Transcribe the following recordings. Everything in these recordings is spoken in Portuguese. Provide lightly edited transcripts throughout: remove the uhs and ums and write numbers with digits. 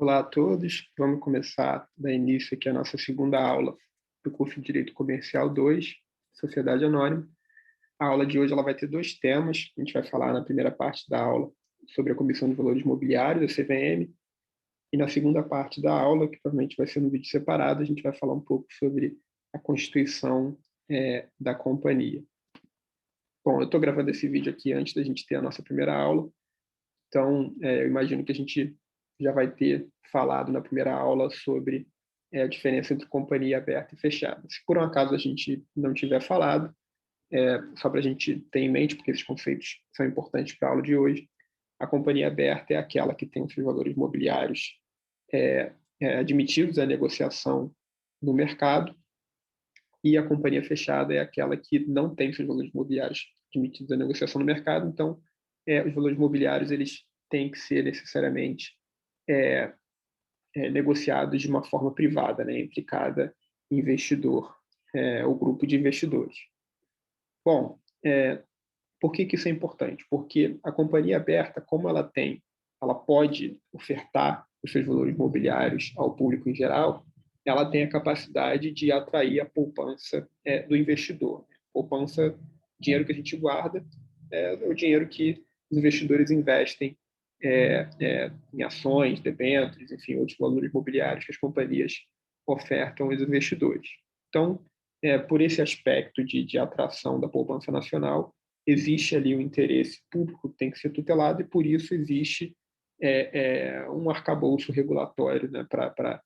Olá a todos, vamos começar a dar início aqui à nossa segunda aula do curso de Direito Comercial 2, Sociedade Anônima. A aula de hoje ela vai ter dois temas. A gente vai falar na primeira parte da aula sobre a Comissão de Valores Mobiliários, a CVM, e na segunda parte da aula, que provavelmente vai ser no vídeo separado, a gente vai falar um pouco sobre a constituição da companhia. Bom, eu estou gravando esse vídeo aqui antes da gente ter a nossa primeira aula, então eu imagino que a gente já vai ter falado na primeira aula sobre a diferença entre companhia aberta e fechada. Se por um acaso a gente não tiver falado, só para a gente ter em mente, porque esses conceitos são importantes para a aula de hoje, a companhia aberta é aquela que tem os seus valores mobiliários admitidos à negociação no mercado, e a companhia fechada é aquela que não tem seus valores mobiliários admitidos à negociação no mercado. Então, os valores mobiliários eles têm que ser necessariamente negociados de uma forma privada, né, entre cada investidor, ou grupo de investidores. Bom, por que isso é importante? Porque a companhia aberta, como ela pode ofertar os seus valores mobiliários ao público em geral, ela tem a capacidade de atrair a poupança do investidor. Poupança, dinheiro que a gente guarda, é o dinheiro que os investidores investem em ações, debêntures, enfim, outros valores mobiliários que as companhias ofertam aos investidores. Então, por esse aspecto de atração da poupança nacional, existe ali o interesse público que tem que ser tutelado, e por isso existe um arcabouço regulatório, né, para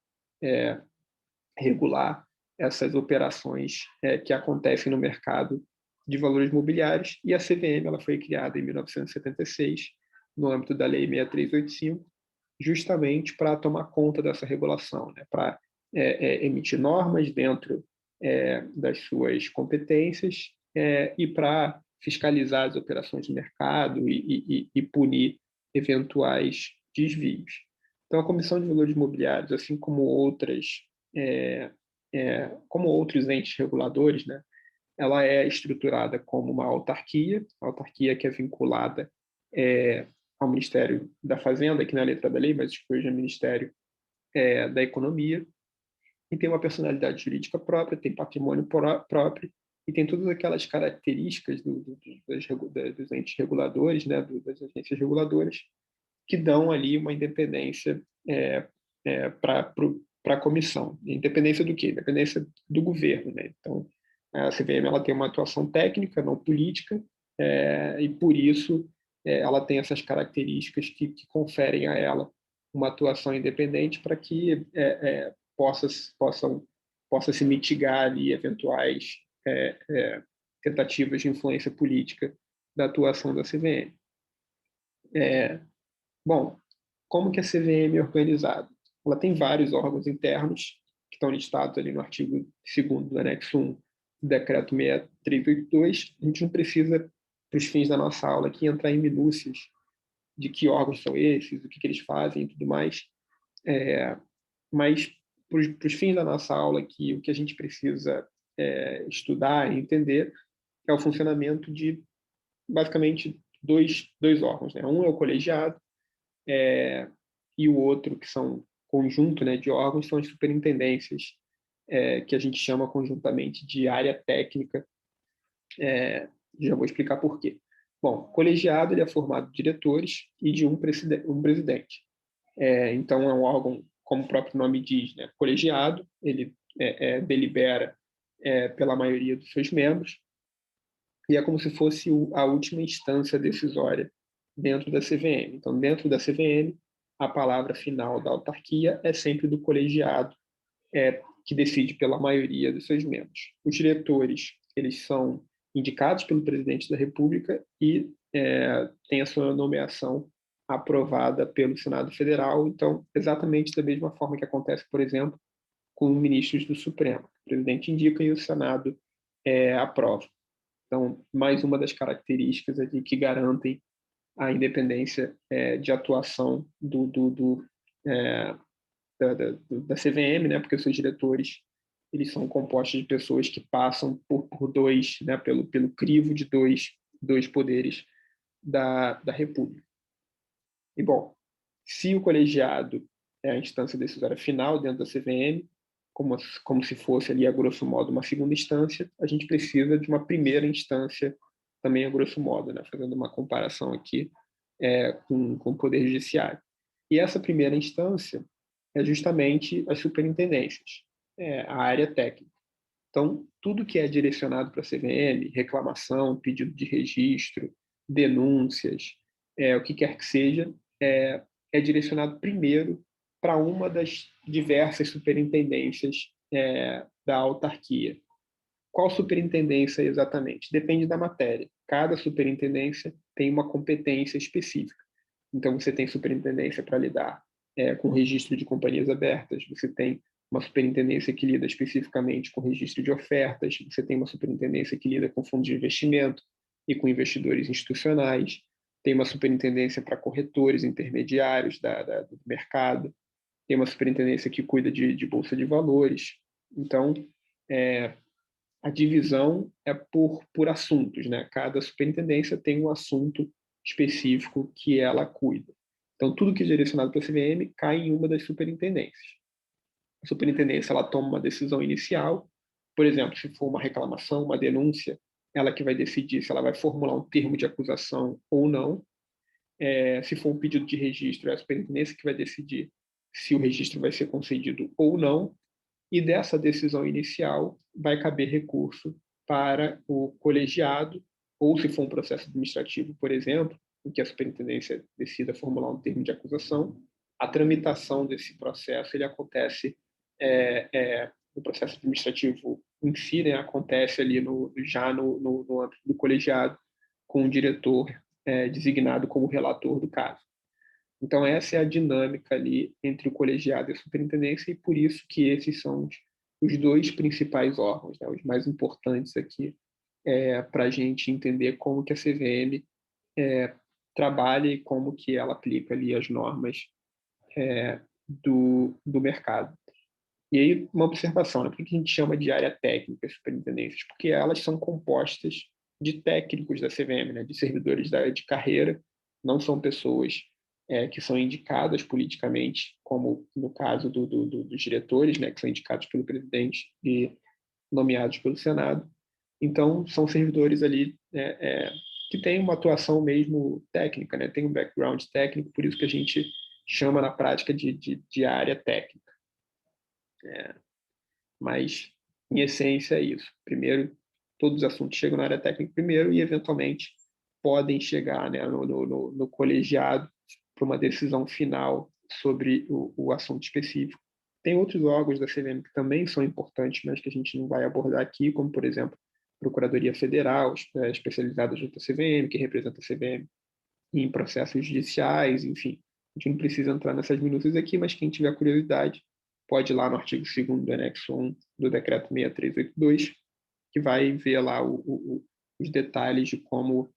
regular essas operações que acontecem no mercado de valores mobiliários. E a CVM ela foi criada em 1976, no âmbito da Lei 6385, justamente para tomar conta dessa regulação, né, para emitir normas dentro das suas competências e para fiscalizar as operações de mercado e punir eventuais desvios. Então, a Comissão de Valores Imobiliários, assim como outros entes reguladores, né, ela é estruturada como uma autarquia que é vinculada ao Ministério da Fazenda, aqui na letra da lei, mas hoje é Ministério da Economia, e tem uma personalidade jurídica própria, tem patrimônio próprio, e tem todas aquelas características dos entes reguladores, né, das agências reguladoras, que dão ali uma independência para a comissão. Independência do quê? Independência do governo, né? Então, a CVM ela tem uma atuação técnica, não política, e por isso ela tem essas características que conferem a ela uma atuação independente para que possa se mitigar ali eventuais tentativas de influência política da atuação da CVM. Bom, como que a CVM é organizada? Ela tem vários órgãos internos que estão listados ali no artigo 2º do anexo 1 do decreto 6382. A gente não precisa, para os fins da nossa aula aqui, entrar em minúcias de que órgãos são esses, o que eles fazem e tudo mais, mas para os fins da nossa aula aqui, o que a gente precisa estudar e entender é o funcionamento de, basicamente, dois órgãos, né? Um é o colegiado, e o outro, que são conjunto, né, de órgãos, são as superintendências, que a gente chama conjuntamente de área técnica. Já vou explicar por quê. Bom, o colegiado ele é formado de diretores e de um presidente. Então, é um órgão, como o próprio nome diz, né, colegiado, ele delibera pela maioria dos seus membros, e é como se fosse a última instância decisória dentro da CVM. Então, dentro da CVM, a palavra final da autarquia é sempre do colegiado, que decide pela maioria dos seus membros. Os diretores, eles são indicados pelo presidente da República e têm a sua nomeação aprovada pelo Senado Federal. Então, exatamente da mesma forma que acontece, por exemplo, com ministros do Supremo. O presidente indica e o Senado aprova. Então, mais uma das características ali que garantem a independência de atuação da CVM, né, porque os seus diretores eles são compostos de pessoas que passam por dois, né, pelo crivo de dois poderes da República. E, bom, se o colegiado é a instância decisória final dentro da CVM, como se fosse ali, a grosso modo, uma segunda instância, a gente precisa de uma primeira instância também, a grosso modo, né? Fazendo uma comparação aqui com o Poder Judiciário. E essa primeira instância é justamente as superintendências, a área técnica. Então, tudo que é direcionado para a CVM, reclamação, pedido de registro, denúncias, o que quer que seja, é direcionado primeiro para uma das diversas superintendências da autarquia. Qual superintendência exatamente? Depende da matéria. Cada superintendência tem uma competência específica. Então, você tem superintendência para lidar com registro de companhias abertas, você tem uma superintendência que lida especificamente com registro de ofertas, você tem uma superintendência que lida com fundos de investimento e com investidores institucionais, tem uma superintendência para corretores intermediários do mercado, tem uma superintendência que cuida de bolsa de valores. Então, a divisão é por assuntos, né? Cada superintendência tem um assunto específico que ela cuida. Então, tudo que é direcionado para a CVM cai em uma das superintendências. A superintendência ela toma uma decisão inicial, por exemplo, se for uma reclamação, uma denúncia, ela que vai decidir se ela vai formular um termo de acusação ou não. Se for um pedido de registro, é a superintendência que vai decidir se o registro vai ser concedido ou não. E dessa decisão inicial vai caber recurso para o colegiado, ou se for um processo administrativo, por exemplo, em que a superintendência decida formular um termo de acusação, a tramitação desse processo ele acontece no processo administrativo em si, né, acontece ali já no âmbito do colegiado, com o diretor designado como relator do caso. Então, essa é a dinâmica ali entre o colegiado e a superintendência, e por isso que esses são os dois principais órgãos, né, os mais importantes aqui, para a gente entender como que a CVM trabalha e como que ela aplica ali as normas do mercado. E aí, uma observação, né? Por que a gente chama de área técnica as superintendências? Porque elas são compostas de técnicos da CVM, né? De servidores da área de carreira, não são pessoas que são indicadas politicamente, como no caso dos diretores, né? Que são indicados pelo presidente e nomeados pelo Senado. Então, são servidores ali que têm uma atuação mesmo técnica, né? Tem um background técnico, por isso que a gente chama na prática de área técnica. Mas, em essência, é isso. Primeiro, todos os assuntos chegam na área técnica primeiro e, eventualmente, podem chegar, né, no colegiado para uma decisão final sobre o assunto específico. Tem outros órgãos da CVM que também são importantes, mas que a gente não vai abordar aqui, como, por exemplo, a Procuradoria Federal, especializada junto à CVM, que representa a CVM em processos judiciais, enfim. A gente não precisa entrar nessas minúcias aqui, mas quem tiver curiosidade pode ir lá no artigo 2º do anexo 1 do decreto 6382, que vai ver lá os detalhes de como,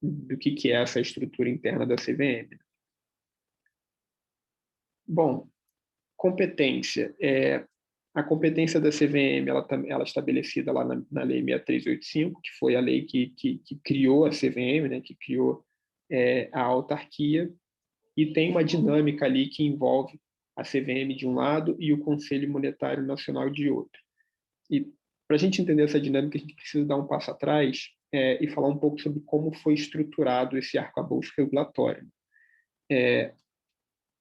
do que é essa estrutura interna da CVM. Bom, competência. A competência da CVM ela é estabelecida lá na Lei 6385, que foi a lei que criou a CVM, né, que criou a autarquia, e tem uma dinâmica ali que envolve a CVM de um lado e o Conselho Monetário Nacional de outro. E para a gente entender essa dinâmica, a gente precisa dar um passo atrás e falar um pouco sobre como foi estruturado esse arcabouço regulatório.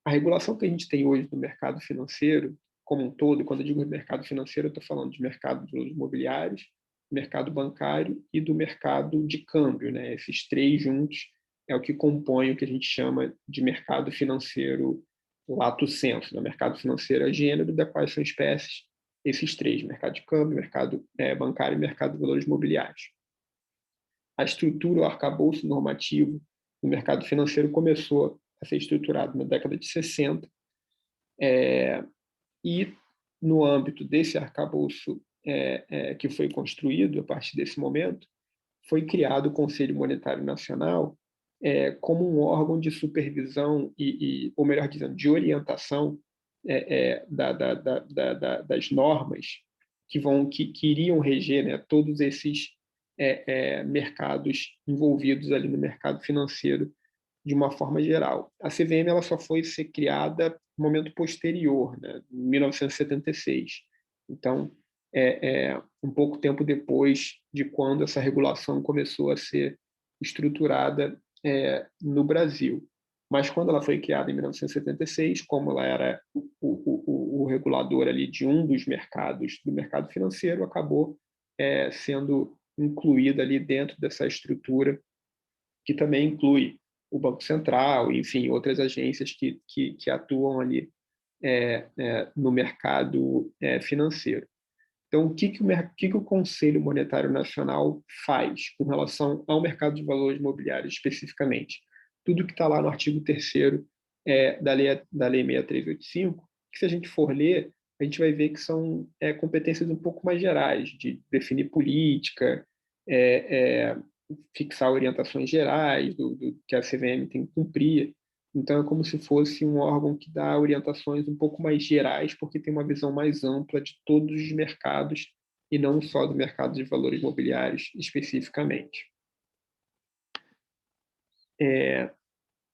A regulação que a gente tem hoje do mercado financeiro, como um todo, e quando eu digo mercado financeiro, eu estou falando de mercado de imobiliários, mercado bancário e do mercado de câmbio, né? Esses três juntos é o que compõe o que a gente chama de mercado financeiro lato sensu, né? Mercado financeiro é gênero, da quais são espécies esses três: mercado de câmbio, mercado bancário e mercado de valores imobiliários. A estrutura, o arcabouço normativo do mercado financeiro começou a ser estruturado na década de 60, e no âmbito desse arcabouço que foi construído a partir desse momento, foi criado o Conselho Monetário Nacional como um órgão de supervisão ou melhor dizendo, de orientação das normas que iriam reger, né, todos esses mercados envolvidos ali no mercado financeiro de uma forma geral. A CVM ela só foi ser criada no momento posterior, né, em 1976. Então, um pouco tempo depois de quando essa regulação começou a ser estruturada no Brasil. Mas quando ela foi criada em 1976, como ela era o regulador ali de um dos mercados, do mercado financeiro, acabou sendo incluída ali dentro dessa estrutura, que também inclui o Banco Central, enfim, outras agências que atuam ali no mercado financeiro. Então, que o Conselho Monetário Nacional faz com relação ao mercado de valores imobiliários especificamente? Tudo que está lá no artigo 3º da Lei 6385, que se a gente for ler, a gente vai ver que são competências um pouco mais gerais, de definir política, é, é, fixar orientações gerais do que a CVM tem que cumprir. Então, é como se fosse um órgão que dá orientações um pouco mais gerais, porque tem uma visão mais ampla de todos os mercados e não só do mercado de valores imobiliários especificamente.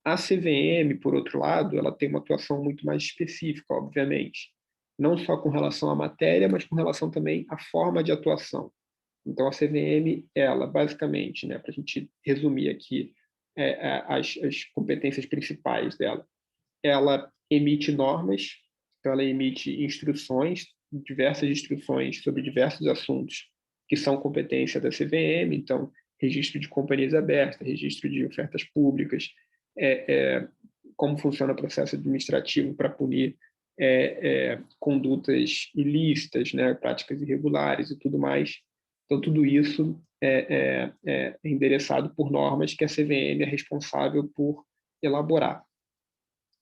A CVM, por outro lado, ela tem uma atuação muito mais específica, obviamente, não só com relação à matéria, mas com relação também à forma de atuação. Então, a CVM, ela, basicamente, né, para a gente resumir aqui as competências principais dela, ela emite normas, então ela emite instruções, diversas instruções sobre diversos assuntos que são competência da CVM, então registro de companhias abertas, registro de ofertas públicas, como funciona o processo administrativo para punir condutas ilícitas, né, práticas irregulares e tudo mais. Então, tudo isso é endereçado por normas que a CVM é responsável por elaborar.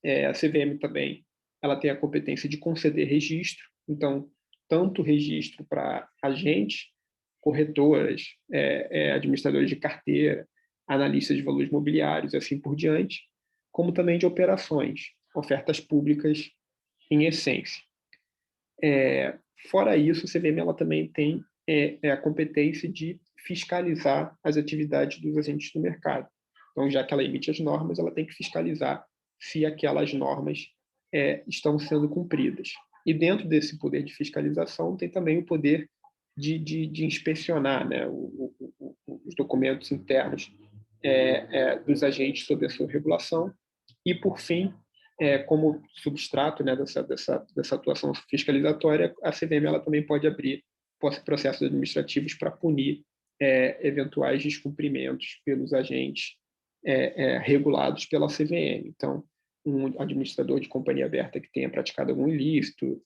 A CVM também ela tem a competência de conceder registro, então, tanto registro para agentes, corretoras, administradores de carteira, analistas de valores imobiliários, assim por diante, como também de operações, ofertas públicas em essência. Fora isso, a CVM ela também tem a competência de fiscalizar as atividades dos agentes do mercado. Então, já que ela emite as normas, ela tem que fiscalizar se aquelas normas estão sendo cumpridas. E dentro desse poder de fiscalização tem também o poder de inspecionar, né, os documentos internos dos agentes sob a sua regulação. E, por fim, como substrato, né, dessa atuação fiscalizatória, a CVM ela também pode abrir processos administrativos para punir eventuais descumprimentos pelos agentes regulados pela CVM. Então, um administrador de companhia aberta que tenha praticado algum ilícito,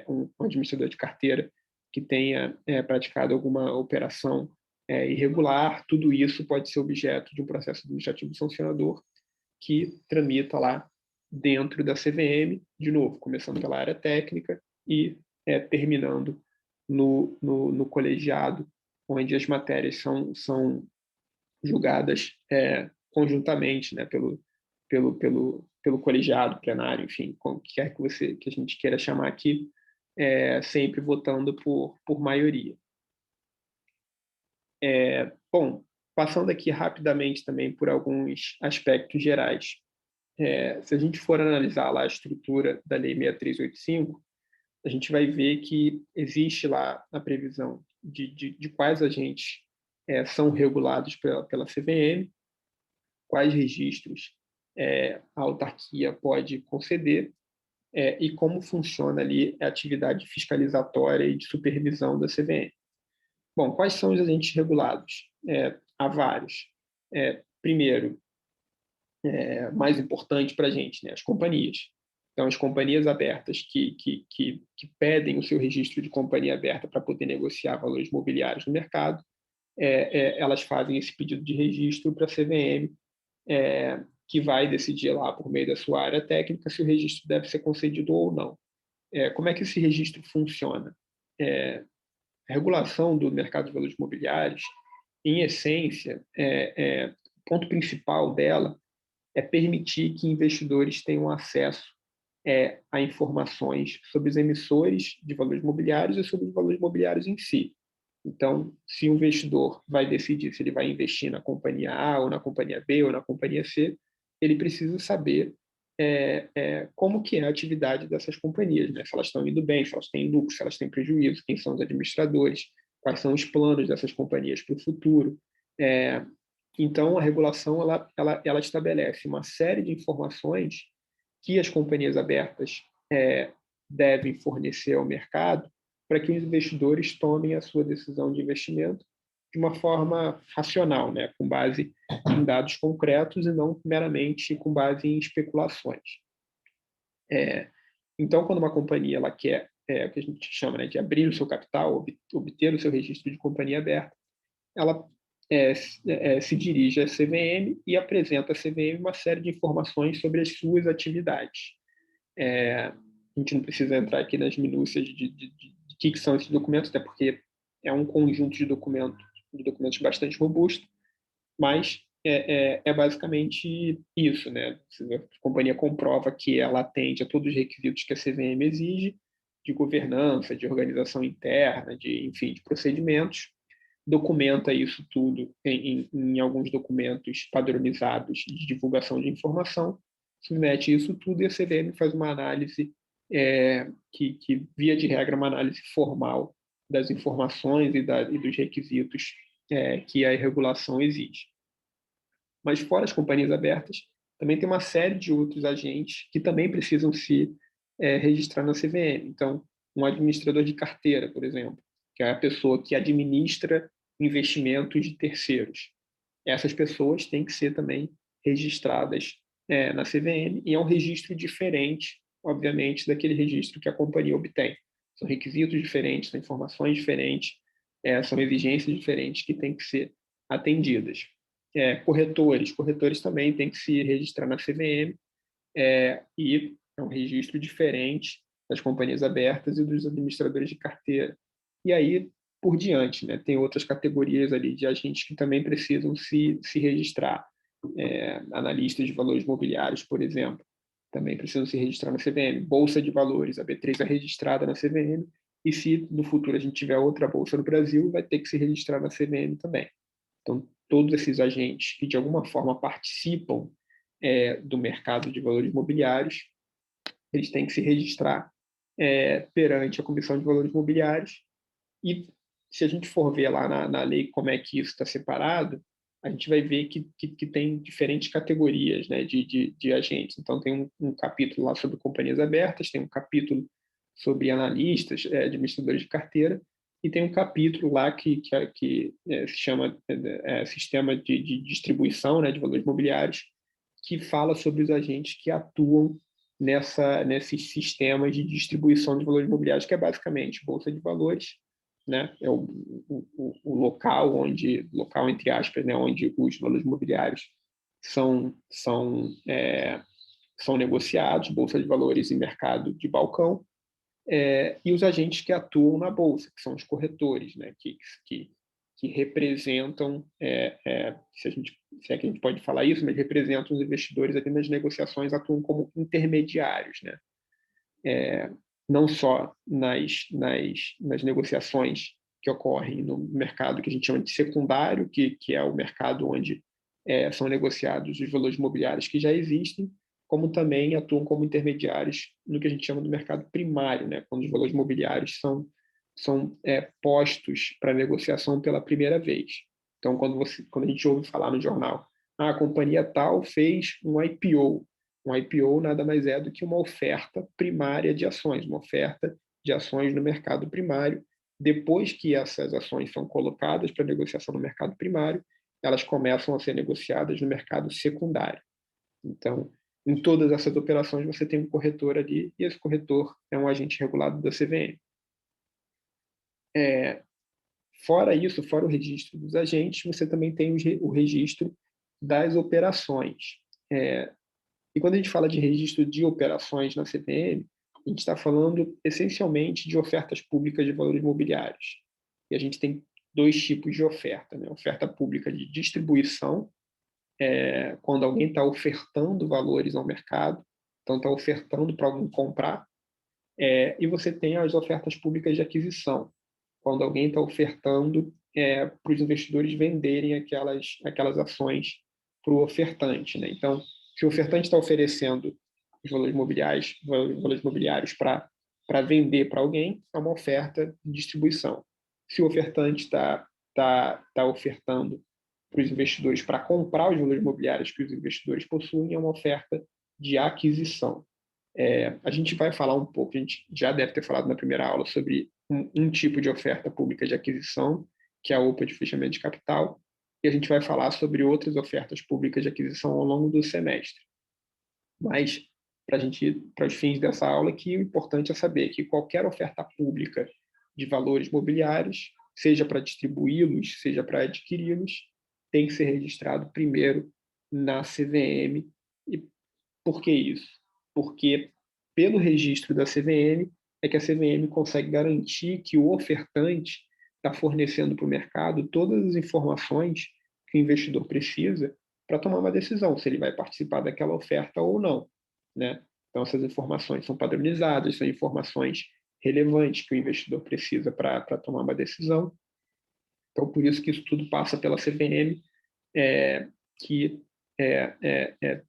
um administrador de carteira que tenha praticado alguma operação irregular, tudo isso pode ser objeto de um processo administrativo sancionador que tramita lá dentro da CVM, de novo, começando pela área técnica e terminando no colegiado, onde as matérias são julgadas conjuntamente, né, pelo colegiado, plenário, enfim, como quer que a gente queira chamar aqui, sempre votando por maioria. Bom, passando aqui rapidamente também por alguns aspectos gerais. Se a gente for analisar lá a estrutura da Lei 6385, a gente vai ver que existe lá a previsão de quais agentes são regulados pela CVM, quais registros a autarquia pode conceder e como funciona ali a atividade fiscalizatória e de supervisão da CVM. Bom, quais são os agentes regulados? Há vários. Primeiro, mais importante para a gente, né, as companhias. Então, as companhias abertas que pedem o seu registro de companhia aberta para poder negociar valores mobiliários no mercado, elas fazem esse pedido de registro para a CVM, que vai decidir lá, por meio da sua área técnica, se o registro deve ser concedido ou não. Como é que esse registro funciona? A regulação do mercado de valores imobiliários, em essência, o ponto principal dela é permitir que investidores tenham acesso a informações sobre os emissores de valores imobiliários e sobre os valores imobiliários em si. Então, se o investidor vai decidir se ele vai investir na companhia A ou na companhia B ou na companhia C, ele precisa saber como que é a atividade dessas companhias, né? Se elas estão indo bem, se elas têm lucro, se elas têm prejuízo, quem são os administradores, quais são os planos dessas companhias para o futuro. Então, a regulação ela estabelece uma série de informações que as companhias abertas devem fornecer ao mercado para que os investidores tomem a sua decisão de investimento de uma forma racional, né, com base em dados concretos e não meramente com base em especulações. Então, quando uma companhia ela quer o que a gente chama, né, de abrir o seu capital, obter o seu registro de companhia aberta, ela se dirige à CVM e apresenta à CVM uma série de informações sobre as suas atividades. A gente não precisa entrar aqui nas minúcias de que são esses documentos, até porque é um conjunto de documentos bastante robusto, mas basicamente isso, né? A companhia comprova que ela atende a todos os requisitos que a CVM exige, de governança, de organização interna, enfim, de procedimentos, documenta isso tudo em alguns documentos padronizados de divulgação de informação, submete isso tudo e a CVM faz uma análise que, via de regra, uma análise formal das informações e dos requisitos que a regulação exige. Mas fora as companhias abertas, também tem uma série de outros agentes que também precisam se registrar na CVM. Então, um administrador de carteira, por exemplo, que é a pessoa que administra investimentos de terceiros. Essas pessoas têm que ser também registradas na CVM e é um registro diferente, obviamente, daquele registro que a companhia obtém. São requisitos diferentes, são informações diferentes, são exigências diferentes que têm que ser atendidas. Corretores também têm que se registrar na CVM e é um registro diferente das companhias abertas e dos administradores de carteira. E aí, por diante, né? Tem outras categorias ali de agentes que também precisam se registrar. Analistas de valores imobiliários, por exemplo, também precisam se registrar na CVM. Bolsa de valores, a B3 é registrada na CVM, e se no futuro a gente tiver outra bolsa no Brasil, vai ter que se registrar na CVM também. Então, todos esses agentes que de alguma forma participam do mercado de valores imobiliários, eles têm que se registrar perante a Comissão de Valores Imobiliários. E se a gente for ver lá na lei como é que isso está separado, a gente vai ver que tem diferentes categorias, né, de agentes. Então, tem um capítulo lá sobre companhias abertas, tem um capítulo sobre analistas, administradores de carteira, e tem um capítulo lá que se chama Sistema de Distribuição, né, de Valores Imobiliários, que fala sobre os agentes que atuam nesses sistemas de distribuição de valores imobiliários, que é basicamente bolsa de valores, né? É o local entre aspas, né, onde os valores imobiliários são negociados, bolsa de valores e mercado de balcão, e os agentes que atuam na bolsa, que são os corretores, né, que representam, se é que a gente pode falar isso, mas representam os investidores aqui nas negociações, atuam como intermediários, né? Não só nas negociações que ocorrem no mercado que a gente chama de secundário, que é o mercado onde são negociados os valores imobiliários que já existem, como também atuam como intermediários no que a gente chama do mercado primário, né, quando os valores imobiliários são postos para negociação pela primeira vez. Então, quando a gente ouve falar no jornal, a companhia tal fez um IPO. Um IPO nada mais é do que uma oferta primária de ações, uma oferta de ações no mercado primário. Depois que essas ações são colocadas para negociação no mercado primário, elas começam a ser negociadas no mercado secundário. Então, em todas essas operações, você tem um corretor ali, e esse corretor é um agente regulado da CVM. Fora isso, fora o registro dos agentes, você também tem o registro das operações. E quando a gente fala de registro de operações na CVM, a gente está falando essencialmente de ofertas públicas de valores imobiliários. E a gente tem dois tipos de oferta, né? Oferta pública de distribuição, quando alguém está ofertando valores ao mercado, então está ofertando para alguém comprar, e você tem as ofertas públicas de aquisição, quando alguém está ofertando para os investidores venderem aquelas ações para o ofertante, né? Então, Se o ofertante está oferecendo os valores imobiliários para vender para alguém, é uma oferta de distribuição. Se o ofertante está ofertando para os investidores para comprar os valores imobiliários que os investidores possuem, é uma oferta de aquisição. A gente vai falar um pouco, a gente já deve ter falado na primeira aula sobre um tipo de oferta pública de aquisição, que é a OPA de fechamento de capital, e a gente vai falar sobre outras ofertas públicas de aquisição ao longo do semestre. Mas, para os fins dessa aula aqui, o importante é saber que qualquer oferta pública de valores mobiliários, seja para distribuí-los, seja para adquiri-los, tem que ser registrado primeiro na CVM. E por que isso? Porque, pelo registro da CVM, é que a CVM consegue garantir que o ofertante está fornecendo para o mercado todas as informações que o investidor precisa para tomar uma decisão, se ele vai participar daquela oferta ou não, né? Então, essas informações são padronizadas, são informações relevantes que o investidor precisa para tomar uma decisão. Então, por isso que isso tudo passa pela CVM, que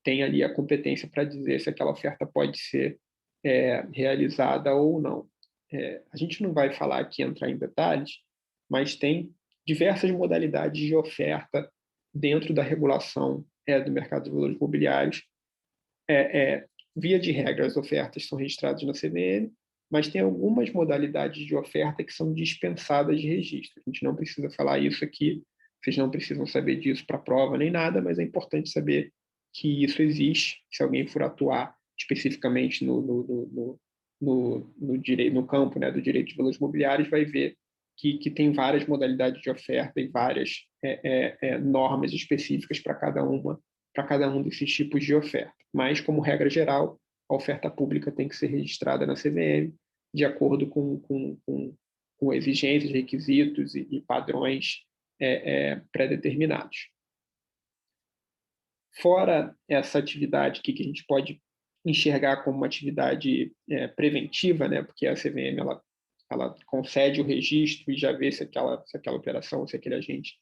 tem ali a competência para dizer se aquela oferta pode ser realizada ou não. A gente não vai falar aqui, entrar em detalhes, mas tem diversas modalidades de oferta dentro da regulação do mercado de valores imobiliários. Via de regra, as ofertas são registradas na CVM, mas tem algumas modalidades de oferta que são dispensadas de registro. A gente não precisa falar isso aqui, vocês não precisam saber disso para prova nem nada, mas é importante saber que isso existe. Se alguém for atuar especificamente no direito, no campo, né, do direito de valores imobiliários, vai ver que tem várias modalidades de oferta e várias normas específicas para cada um desses tipos de oferta. Mas, como regra geral, a oferta pública tem que ser registrada na CVM de acordo com exigências, requisitos e padrões pré-determinados. Fora essa atividade aqui que a gente pode enxergar como uma atividade preventiva, né, porque a CVM ela concede o registro e já vê se aquela operação, se aquele agente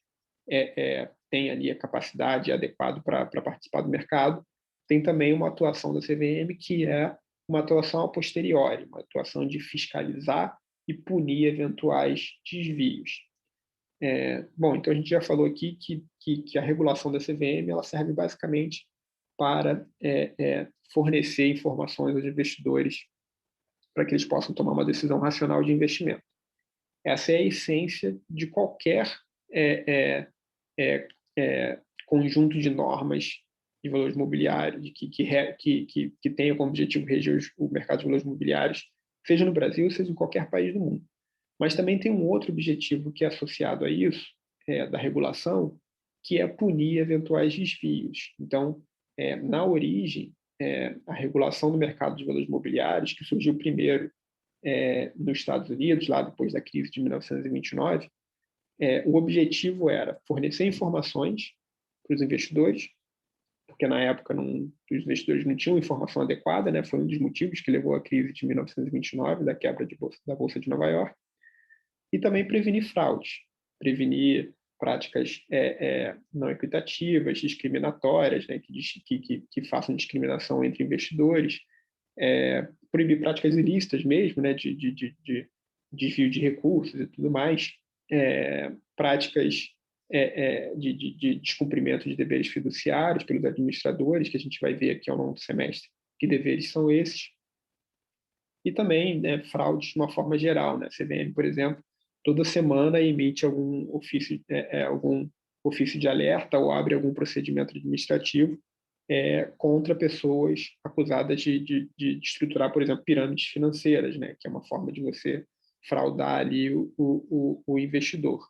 tem ali a capacidade adequada para participar do mercado. Tem também uma atuação da CVM que é uma atuação a posteriori, uma atuação de fiscalizar e punir eventuais desvios. Bom, então a gente já falou aqui que a regulação da CVM ela serve basicamente para fornecer informações aos investidores para que eles possam tomar uma decisão racional de investimento. Essa é a essência de qualquer conjunto de normas de valores imobiliários que tenha como objetivo reger o mercado de valores imobiliários, seja no Brasil, seja em qualquer país do mundo. Mas também tem um outro objetivo que é associado a isso, da regulação, que é punir eventuais desvios. Então, na origem, a regulação do mercado de valores imobiliários, que surgiu primeiro nos Estados Unidos, lá depois da crise de 1929, o objetivo era fornecer informações para os investidores, porque na época os investidores não tinham informação adequada, né? Foi um dos motivos que levou à crise de 1929, da quebra da Bolsa de Nova York, e também prevenir fraudes, prevenir práticas não equitativas, discriminatórias, né? que façam discriminação entre investidores, proibir práticas ilícitas mesmo, né? de desvio de recursos e tudo mais, práticas de descumprimento de deveres fiduciários pelos administradores, que a gente vai ver aqui ao longo do semestre que deveres são esses, e também fraudes de uma forma geral. Né? A CVM, por exemplo, toda semana emite algum ofício de alerta ou abre algum procedimento administrativo contra pessoas acusadas de estruturar, por exemplo, pirâmides financeiras, né? Que é uma forma de você fraudar ali o investidor.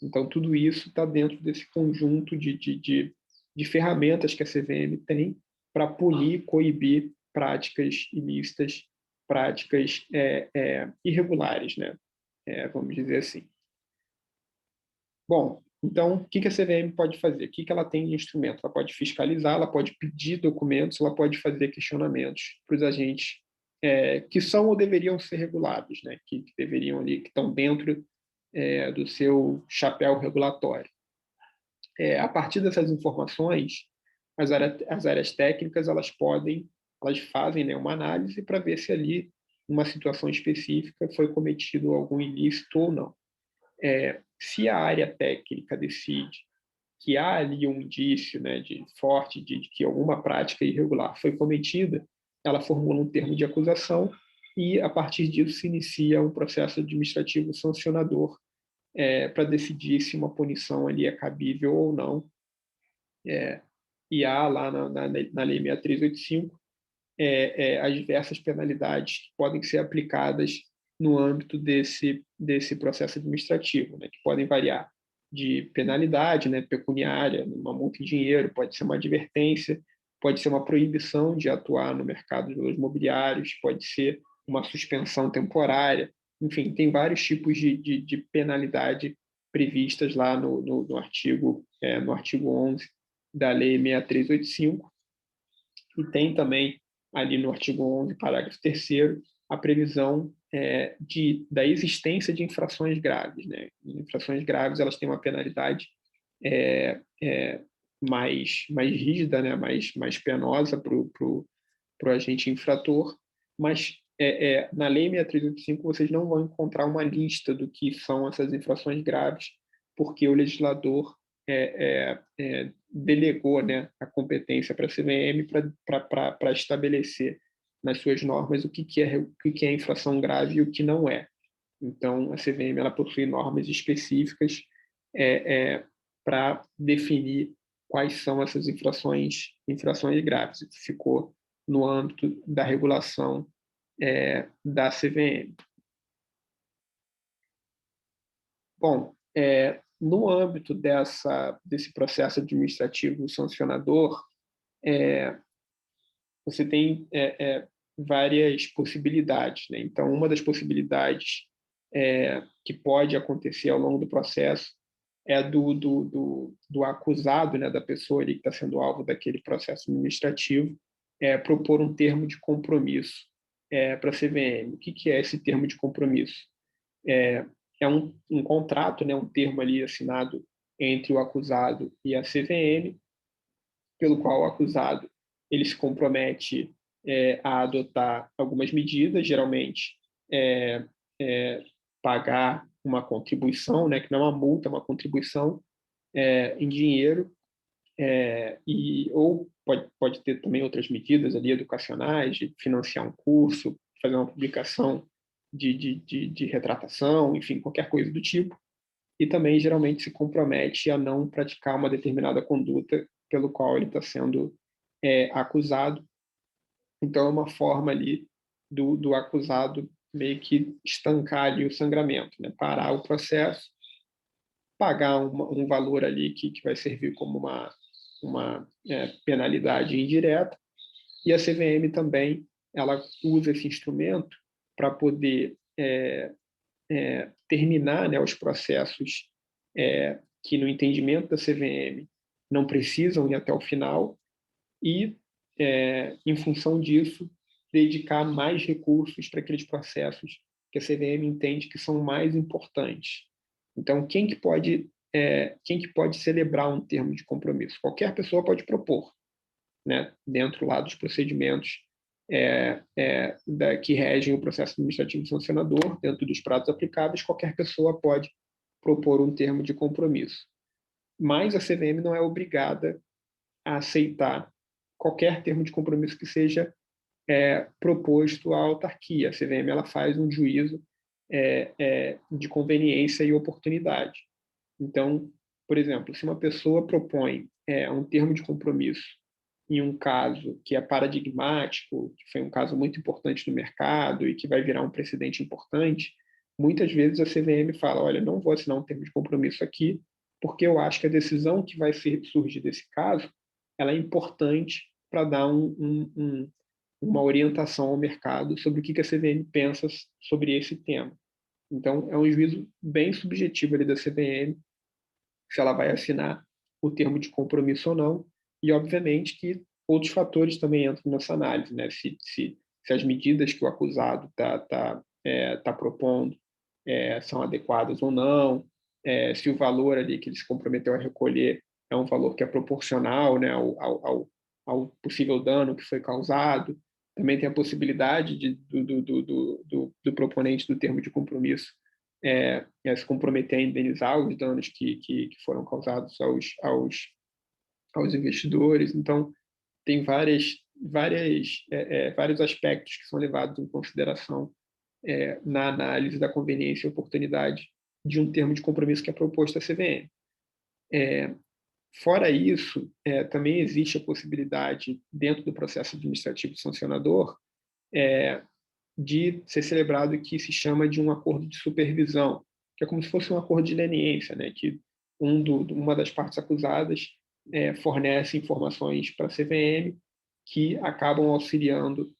Então, tudo isso está dentro desse conjunto de ferramentas que a CVM tem para punir, coibir práticas ilícitas, práticas irregulares, né? Vamos dizer assim. Bom, então, o que a CVM pode fazer? O que ela tem de instrumento? Ela pode fiscalizar, ela pode pedir documentos, ela pode fazer questionamentos para os agentes que são ou deveriam ser regulados, né? que deveriam ali, que estão dentro do seu chapéu regulatório. A partir dessas informações, as áreas técnicas elas fazem, né, uma análise para ver se ali, numa situação específica, foi cometido algum ilícito ou não. Se a área técnica decide que há ali um indício, né, forte de que alguma prática irregular foi cometida, ela formula um termo de acusação e, a partir disso, se inicia um processo administrativo sancionador para decidir se uma punição ali é cabível ou não. E há lá na Lei 6385 as diversas penalidades que podem ser aplicadas no âmbito desse processo administrativo, né, que podem variar de penalidade, né, pecuniária, uma multa em dinheiro, pode ser uma advertência, pode ser uma proibição de atuar no mercado de valores imobiliários, pode ser uma suspensão temporária, enfim, tem vários tipos de penalidade previstas lá no artigo 11 da Lei 6385, e tem também ali no artigo 11, parágrafo 3º, a previsão da existência de infrações graves, né? Infrações graves, elas têm uma penalidade mais rígida, né? mais penosa para o agente infrator, mas na Lei 6385 vocês não vão encontrar uma lista do que são essas infrações graves, porque o legislador delegou, né, a competência para a CVM para estabelecer nas suas normas o que é infração grave e o que não é. Então, a CVM ela possui normas específicas para definir quais são essas infrações graves. Isso ficou no âmbito da regulação da CVM. Bom, no âmbito desse processo administrativo sancionador, você tem várias possibilidades, né? Então, uma das possibilidades que pode acontecer ao longo do processo é do acusado, né, da pessoa ali que está sendo alvo daquele processo administrativo, propor um termo de compromisso para a CVM. O que é esse termo de compromisso? É um contrato, né, um termo ali assinado entre o acusado e a CVM, pelo qual o acusado ele se compromete a adotar algumas medidas, geralmente pagar uma contribuição, né, que não é uma multa, é uma contribuição em dinheiro, ou pode ter também outras medidas ali educacionais, de financiar um curso, fazer uma publicação de retratação, enfim, qualquer coisa do tipo. E também, geralmente, se compromete a não praticar uma determinada conduta pelo qual ele está sendo acusado. Então, é uma forma ali do acusado meio que estancar ali o sangramento, né? Parar o processo, pagar um valor ali que vai servir como uma penalidade indireta, e a CVM também ela usa esse instrumento para poder terminar, né, os processos que, no entendimento da CVM, não precisam ir até o final e, em função disso, dedicar mais recursos para aqueles processos que a CVM entende que são mais importantes. Então, quem que pode celebrar um termo de compromisso? Qualquer pessoa pode propor, né, dentro lá dos procedimentos que regem o processo administrativo sancionador, dentro dos prazos aplicáveis, qualquer pessoa pode propor um termo de compromisso. Mas a CVM não é obrigada a aceitar qualquer termo de compromisso que seja proposto à autarquia. A CVM ela faz um juízo de conveniência e oportunidade. Então, por exemplo, se uma pessoa propõe um termo de compromisso em um caso que é paradigmático, que foi um caso muito importante no mercado e que vai virar um precedente importante, muitas vezes a CVM fala, olha, não vou assinar um termo de compromisso aqui, porque eu acho que a decisão que vai surgir desse caso, ela é importante para dar uma orientação ao mercado sobre o que a CVM pensa sobre esse tema. Então, é um juízo bem subjetivo ali da CVM, se ela vai assinar o termo de compromisso ou não, e, obviamente, que outros fatores também entram nessa análise, né? Se as medidas que o acusado está propondo são adequadas ou não, se o valor ali que ele se comprometeu a recolher é um valor que é proporcional, né, ao possível dano que foi causado. Também tem a possibilidade do proponente do termo de compromisso se comprometer a indenizar os danos que foram causados aos investidores. Então, tem vários aspectos que são levados em consideração na análise da conveniência e oportunidade de um termo de compromisso que é proposto à CVM. Fora isso, também existe a possibilidade, dentro do processo administrativo sancionador, de ser celebrado o que se chama de um acordo de supervisão, que é como se fosse um acordo de leniência, né, que uma das partes acusadas fornece informações para a CVM que acabam auxiliando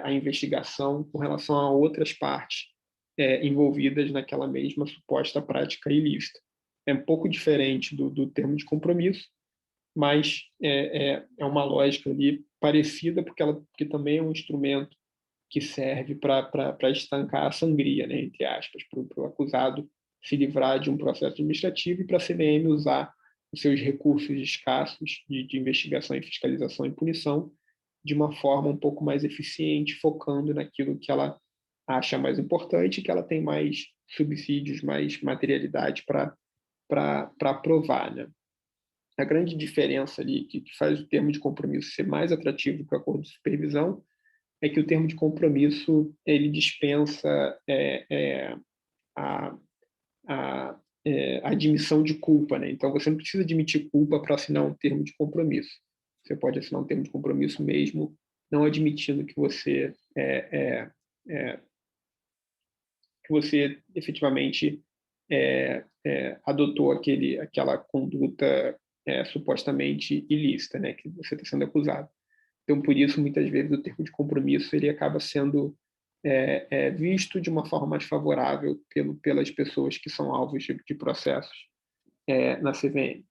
a investigação com relação a outras partes envolvidas naquela mesma suposta prática ilícita. É um pouco diferente do termo de compromisso, mas é uma lógica ali parecida, porque também é um instrumento que serve para estancar a sangria, né, entre aspas, para o acusado se livrar de um processo administrativo e para a CVM usar os seus recursos escassos de investigação e fiscalização e punição de uma forma um pouco mais eficiente, focando naquilo que ela acha mais importante, que ela tem mais subsídios, mais materialidade para provar, né? A grande diferença ali que faz o termo de compromisso ser mais atrativo que o acordo de supervisão é que o termo de compromisso ele dispensa a, a admissão de culpa, né? Então você não precisa admitir culpa para assinar um termo de compromisso. Você pode assinar um termo de compromisso mesmo não admitindo que você efetivamente adotou aquela conduta supostamente ilícita, né, que você está sendo acusado. Então, por isso, muitas vezes, o termo de compromisso ele acaba sendo visto de uma forma mais favorável pelas pessoas que são alvos de processos na CVM.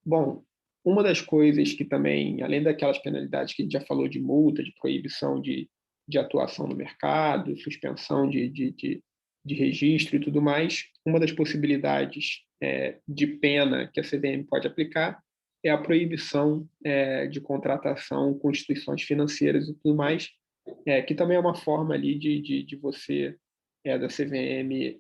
Bom, uma das coisas que também, além daquelas penalidades que a gente já falou de multa, de proibição de atuação no mercado, suspensão de registro e tudo mais, uma das possibilidades de pena que a CVM pode aplicar é a proibição de contratação com instituições financeiras e tudo mais, que também é uma forma ali de você, da CVM,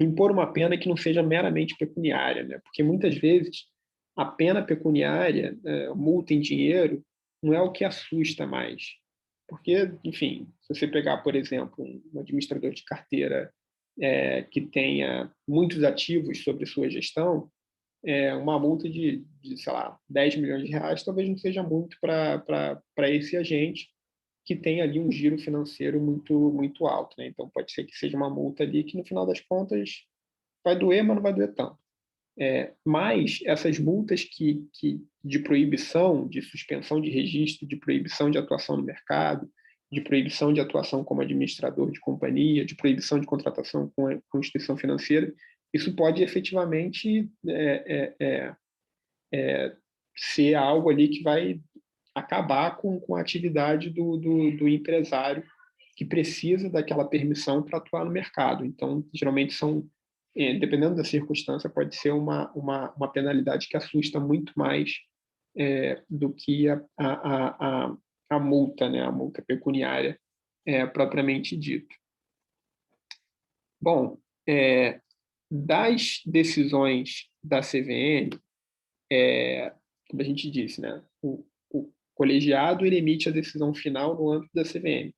impor uma pena que não seja meramente pecuniária, né? Porque muitas vezes a pena pecuniária, multa em dinheiro, não é o que assusta mais. Porque, enfim, se você pegar, por exemplo, um administrador de carteira que tenha muitos ativos sobre sua gestão, uma multa sei lá, 10 milhões de reais talvez não seja muito para esse agente que tem ali um giro financeiro muito alto, né? Então pode ser que seja uma multa ali que no final das contas vai doer, mas não vai doer tanto. Mas essas multas de proibição, de suspensão de registro, de proibição de atuação no mercado, de proibição de atuação como administrador de companhia, de proibição de contratação com instituição financeira, isso pode efetivamente ser algo ali que vai acabar com a atividade do empresário que precisa daquela permissão para atuar no mercado. Então, geralmente dependendo da circunstância, pode ser uma penalidade que assusta muito mais do que a multa, né? A multa pecuniária propriamente dita. Bom, das decisões da CVM, como a gente disse, né? O colegiado ele emite a decisão final no âmbito da CVM,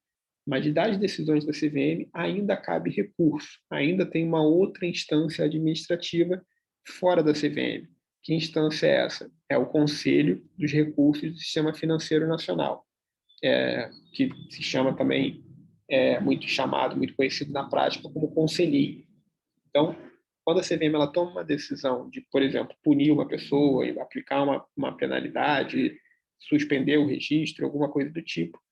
mas das decisões da CVM ainda cabe recurso, ainda tem uma outra instância administrativa fora da CVM. Que instância é essa? É o Conselho dos Recursos do Sistema Financeiro Nacional, que se chama também, muito chamado, muito conhecido na prática como conselhinho. Então, quando a CVM ela toma uma decisão de, por exemplo, punir uma pessoa e aplicar uma penalidade, suspender o registro, alguma coisa do tipo,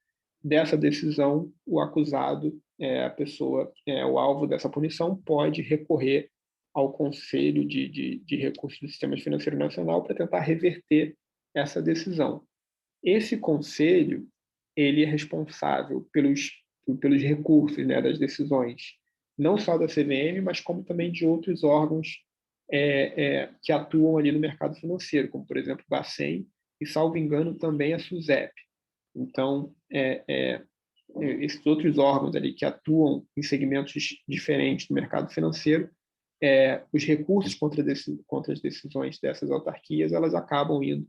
dessa decisão, o acusado, a pessoa, o alvo dessa punição, pode recorrer ao Conselho de Recursos do Sistema Financeiro Nacional para tentar reverter essa decisão. Esse conselho ele é responsável pelos recursos, né, das decisões, não só da CVM, mas como também de outros órgãos que atuam ali no mercado financeiro, como, por exemplo, o Bacen e, salvo engano, também a SUSEP. Então, esses outros órgãos ali que atuam em segmentos diferentes do mercado financeiro, os recursos contra as decisões dessas autarquias, elas acabam indo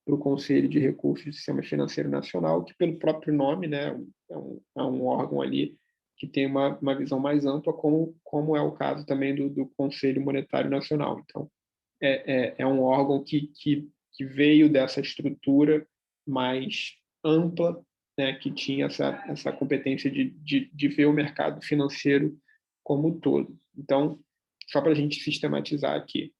para o Conselho de Recursos do Sistema Financeiro Nacional, que, pelo próprio nome, né, é um órgão ali que tem uma visão mais ampla, como é o caso também do Conselho Monetário Nacional. Então, é um órgão que veio dessa estrutura mais ampla, né, que tinha essa competência de ver o mercado financeiro como um todo. Então, só para a gente sistematizar aqui,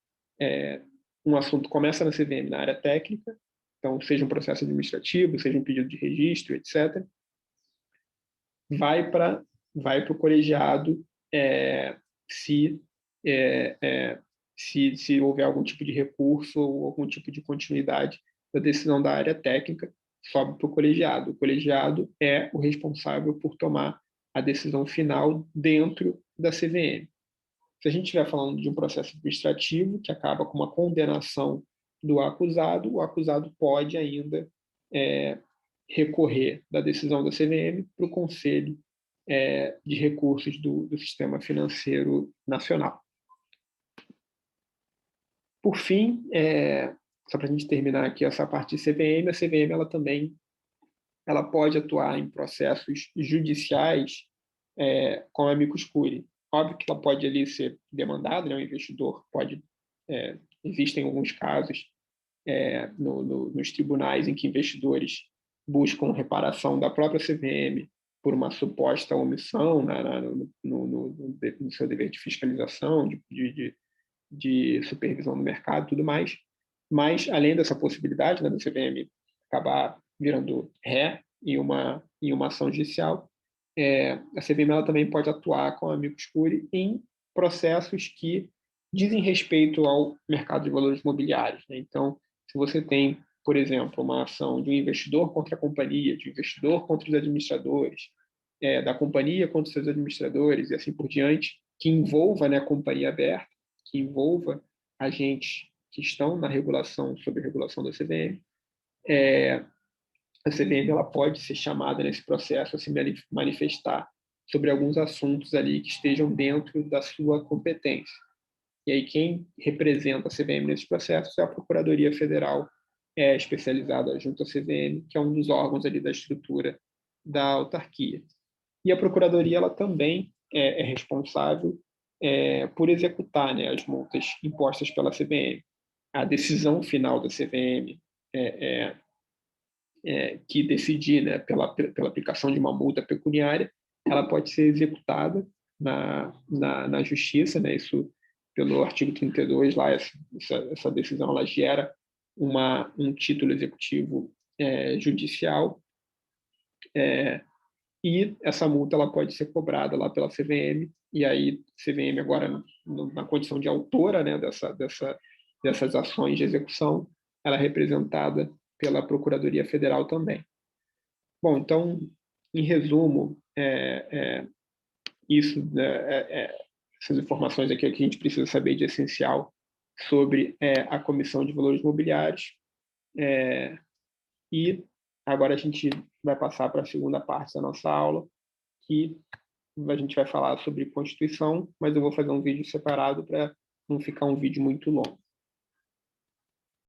um assunto começa na CVM na área técnica, então, seja um processo administrativo, seja um pedido de registro, etc., vai para o colegiado se houver algum tipo de recurso ou algum tipo de continuidade da decisão da área técnica, sobe para o colegiado. O colegiado é o responsável por tomar a decisão final dentro da CVM. Se a gente estiver falando de um processo administrativo que acaba com uma condenação do acusado, o acusado pode ainda recorrer da decisão da CVM para o Conselho de Recursos do Sistema Financeiro Nacional. Por fim, só para a gente terminar aqui essa parte de CVM, a CVM ela pode atuar em processos judiciais com amicus curiae. Óbvio que ela pode ali ser demandada, né? O investidor pode... existem alguns casos nos tribunais em que investidores buscam reparação da própria CVM por uma suposta omissão no seu dever de fiscalização, de supervisão do mercado e tudo mais. Mas, além dessa possibilidade, né, da CVM acabar virando ré em uma ação judicial, a CVM ela também pode atuar com a amicus curiae em processos que dizem respeito ao mercado de valores imobiliários, né? Então, se você tem, por exemplo, uma ação de um investidor contra a companhia, de um investidor contra os administradores, da companhia contra os seus administradores e assim por diante, que envolva, né, a companhia aberta, que envolva agentes que estão na regulação, sob a regulação da CVM, a CVM ela pode ser chamada nesse processo a se manifestar sobre alguns assuntos ali que estejam dentro da sua competência. E aí quem representa a CVM nesses processos é a Procuradoria Federal especializada junto à CVM, que é um dos órgãos ali da estrutura da autarquia. E a Procuradoria ela também é responsável por executar, né, as multas impostas pela CVM. A decisão final da CVM que decidir, né, pela aplicação de uma multa pecuniária, ela pode ser executada na justiça, né? Isso pelo artigo 32, lá essa decisão ela gera um título executivo judicial, e essa multa ela pode ser cobrada lá pela CVM, e aí CVM agora na condição de autora, né, dessas ações de execução, ela é representada pela Procuradoria Federal também. Bom, então, em resumo, isso, né, essas informações aqui que a gente precisa saber de essencial sobre a Comissão de Valores Imobiliários. E agora a gente vai passar para a segunda parte da nossa aula, que a gente vai falar sobre Constituição, mas eu vou fazer um vídeo separado para não ficar um vídeo muito longo.